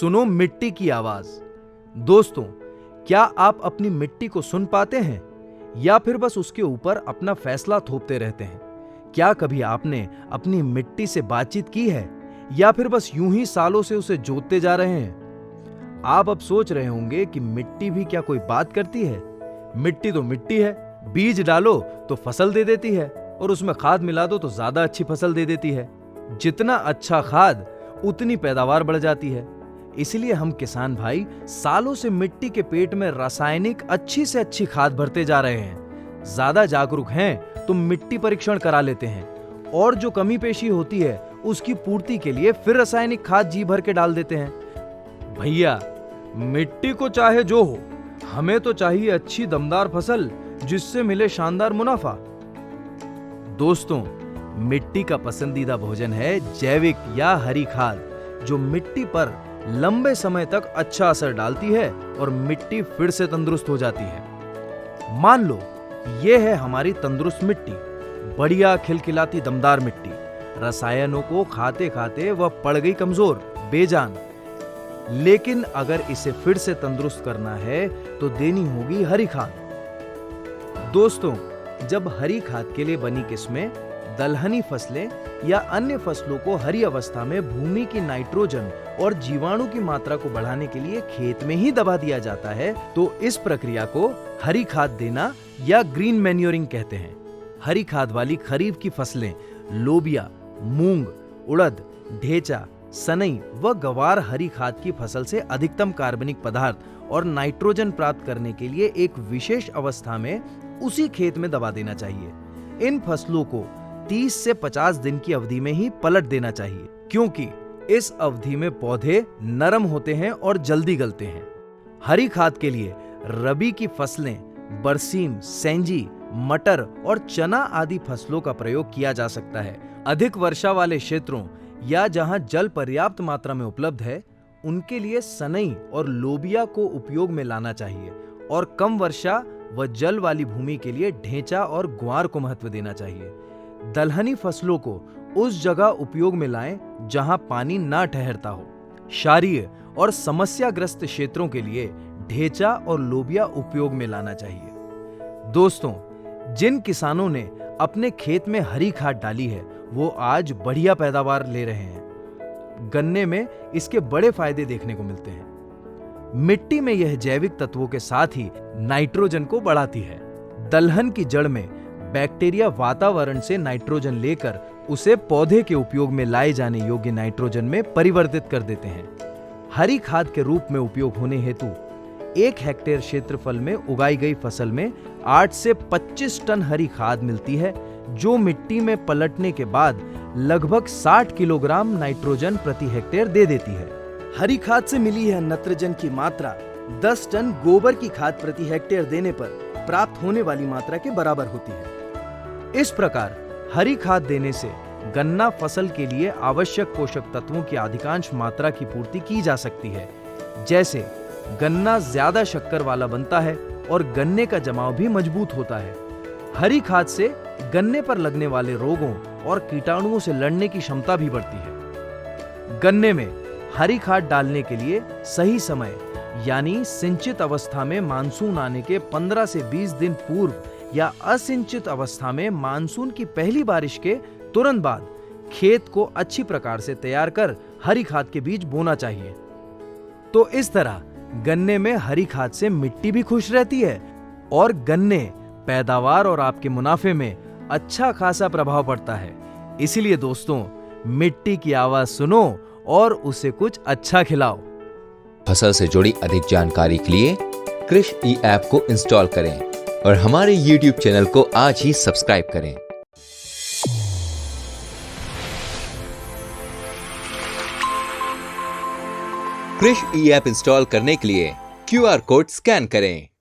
सुनो मिट्टी की आवाज। दोस्तों, क्या आप अपनी मिट्टी को सुन पाते हैं या फिर बस उसके ऊपर अपना फैसला थोपते रहते हैं? क्या कभी आपने अपनी मिट्टी से बातचीत की है या फिर बस यूं ही सालों से उसे जोतते जा रहे हैं? आप अब सोच रहे होंगे कि मिट्टी भी क्या कोई बात करती है? मिट्टी तो मिट्टी है, बीज डालो तो फसल दे देती है और उसमें खाद मिला दो तो ज्यादा अच्छी फसल दे देती है। जितना अच्छा खाद उतनी पैदावार बढ़ जाती है। इसलिए हम किसान भाई सालों से मिट्टी के पेट में रासायनिक अच्छी से अच्छी खाद भरते जा रहे हैं। ज्यादा जागरूक हैं तो मिट्टी परीक्षण करा लेते हैं और जो कमी पेशी होती है उसकी पूर्ति के लिए फिर रासायनिक खाद जी भर के डाल देते हैं। भैया, मिट्टी को चाहे जो हो, हमें तो चाहिए अच्छी दमदार फसल जिससे मिले शानदार मुनाफा। दोस्तों, मिट्टी का पसंदीदा भोजन है जैविक या हरी खाद, जो मिट्टी पर लंबे समय तक अच्छा असर डालती है और मिट्टी फिर से तंदुरुस्त हो जाती है। मान लो ये है हमारी तंदुरुस्त मिट्टी, बढ़िया खिलखिलाती दमदार मिट्टी। रसायनों को खाते खाते वह पड़ गई कमजोर, बेजान। लेकिन अगर इसे फिर से तंदुरुस्त करना है तो देनी होगी हरी खाद। दोस्तों, जब हरी खाद के लिए बनी किस्में, दलहनी फसलें या अन्य फसलों को हरी अवस्था में भूमि की नाइट्रोजन और जीवाणु की मात्रा को बढ़ाने के लिए खेत में ही दबा दिया जाता है, तो इस प्रक्रिया को हरी खाद देना या ग्रीन मैन्योरिंग कहते हैं। हरी खाद वाली खरीफ की फसलें लोबिया, मूंग, उड़द, ढेंचा, सनई व गवार हरी खाद की फसल से अधिकतम कार्बनिक पदार्थ और नाइट्रोजन प्राप्त करने के लिए एक विशेष अवस्था में उसी खेत में दबा देना चाहिए। इन फसलों को 30 से 50 दिन की अवधि में ही पलट देना चाहिए, क्योंकि इस अवधि में पौधे नरम होते हैं और जल्दी गलते हैं। हरी खाद के लिए रबी की फसलें बरसीम, सेंजी, मटर और चना आदि फसलों का प्रयोग किया जा सकता है। अधिक वर्षा वाले क्षेत्रों या जहां जल पर्याप्त मात्रा में उपलब्ध है, उनके लिए सनई और लोबिया को उपयोग में लाना चाहिए और कम वर्षा व जल वाली भूमि के लिए ढेंचा और ग्वार को महत्व देना चाहिए। दलहनी फसलों को उस जगह उपयोग में लाएं जहां पानी ना ठहरता हो। क्षारीय और समस्याग्रस्त क्षेत्रों के लिए ढेंचा और लोबिया उपयोग में लाना चाहिए। दोस्तों, जिन किसानों ने अपने खेत में हरी खाद डाली है वो आज बढ़िया पैदावार ले रहे हैं। गन्ने में इसके बड़े फायदे देखने को मिलते हैं। मिट्टी में यह जैविक तत्वों के साथ ही नाइट्रोजन को बढ़ाती है। दलहन की जड़ में बैक्टीरिया वातावरण से नाइट्रोजन लेकर उसे पौधे के उपयोग में लाए जाने योग्य नाइट्रोजन में परिवर्तित कर देते हैं। हरी खाद के रूप में उपयोग होने हेतु 1 हेक्टेयर क्षेत्रफल में उगाई गई फसल में 8 से 25 टन हरी खाद मिलती है, जो मिट्टी में पलटने के बाद लगभग 60 किलोग्राम नाइट्रोजन प्रति हेक्टेयर दे देती है। हरी खाद से मिली यह नाइट्रोजन की मात्रा 10 टन गोबर की खाद प्रति हेक्टेयर देने पर प्राप्त होने वाली मात्रा के बराबर होती है। इस प्रकार हरी खाद देने से गन्ना फसल के लिए आवश्यक पोषक तत्वों की अधिकांश मात्रा की पूर्ति की जा सकती है। जैसे गन्ना ज्यादा शक्कर वाला बनता है और गन्ने का जमाव भी मजबूत होता है। हरी खाद से गन्ने पर लगने वाले रोगों और कीटाणुओं से लड़ने की क्षमता भी बढ़ती है। गन्ने में हरी खाद डालने के लिए सही समय यानी सिंचित अवस्था में मानसून आने के 15 से 20 दिन पूर्व या असिंचित अवस्था में मानसून की पहली बारिश के तुरंत बाद खेत को अच्छी प्रकार से तैयार कर हरी खाद के बीज बोना चाहिए। तो इस तरह गन्ने में हरी खाद से मिट्टी भी खुश रहती है और गन्ने पैदावार और आपके मुनाफे में अच्छा खासा प्रभाव पड़ता है। इसीलिए दोस्तों, मिट्टी की आवाज सुनो और उसे कुछ अच्छा खिलाओ। फसल से जुड़ी अधिक जानकारी के लिए कृषि ई ऐप को इंस्टॉल करें और हमारे YouTube चैनल को आज ही सब्सक्राइब करें। कृषि ई ऐप इंस्टॉल करने के लिए QR कोड स्कैन करें।